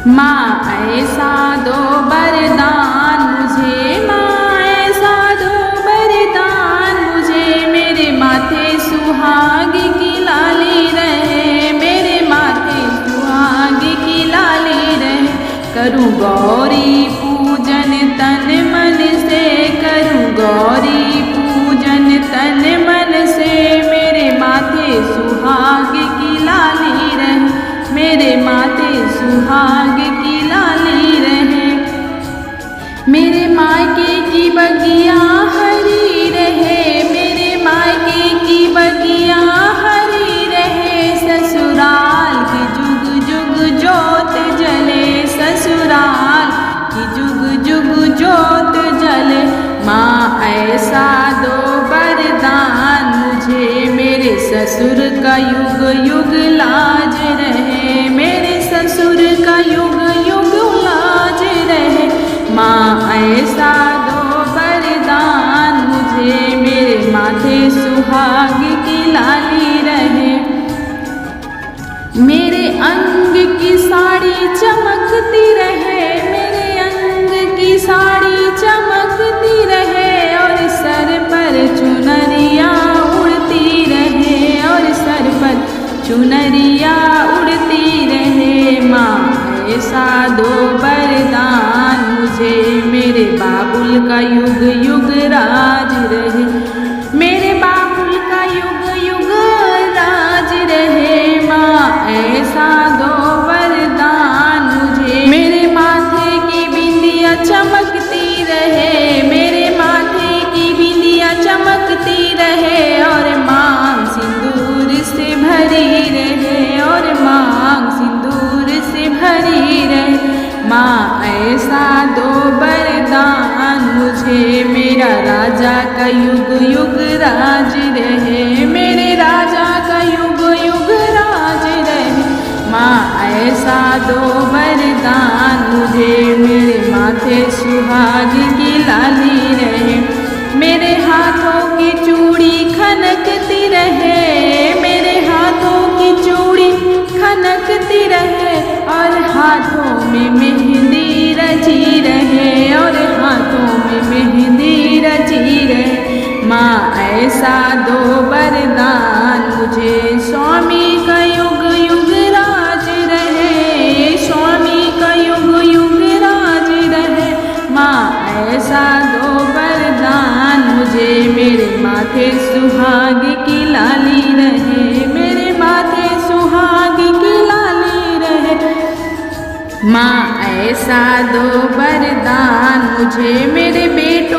माँ ऐसा दो वरदान मुझे, माँ ऐसा दो वरदान मुझे, मेरे माथे सुहाग की लाली रहे, मेरे माथे सुहाग की लाली रहे। करूँ गौरी पूजन तन मन से, करूँ गौरी पूजन तन मन से, मेरे माथे सुहाग की लाली रहे, मेरे माथे सुहाग की लाली रहे। मेरे मायके की बगिया हरी रहे, मेरे मायके की बगिया हरी रहे, ससुराल की जुग जुग जोत जले, ससुराल की जुग जुग जोत जले। माँ ऐसा दो वरदान मुझे, मेरे ससुर का युग युग लाज रहे, मेरे ससुर का युग युग लाज रहे। माँ ऐसा दो वरदान मुझे, मेरे माथे सुहाग की लाली रहे। मेरे अंग की साड़ी चमकती रहे, मेरे अंग की साड़ी चमकती रहे, और सर पर चुनरिया उड़ती रहे, और सर पर चुनरिया उड़ती रहे। माँ ऐसा दो वरदान मुझे, मेरे बाबुल का युग युग राज रहे, मेरे बाबुल का युग युग राज रहे। माँ ऐसा दो वरदान मुझे, मेरे माथे की बिंदिया चमकती रहे, मेरे माथे की बिंदिया चमकती रहे, और मांग सिंदूर से भरी रहे, और मांग सिंदूर से भरी रहे। माँ ऐसा दो वरदान मुझे, मेरा राजा का युग युग राज रहे, मेरे राजा का युग युग राज रहे। माँ ऐसा दो वरदान मुझे, मेरे माथे सुहाग की लाली रहे, मेरे हाथों की चूड़ी खनकती रहे, मेरे हाथों की चूड़ी खनकती रहे, और हाथों में मेहंदी रची रहे, और हाथों में मेहंदी रची रहे। माँ ऐसा दो वरदान मुझे, स्वामी का युग युग राज रहे, स्वामी का युग युग राज रहे। माँ ऐसा दो वरदान मुझे, मेरे माथे सुहाग की लाली रहे, मेरे माथे सुहाग की लाली रहे। माँ ऐसा दो वरदान मुझे, मेरे बेटे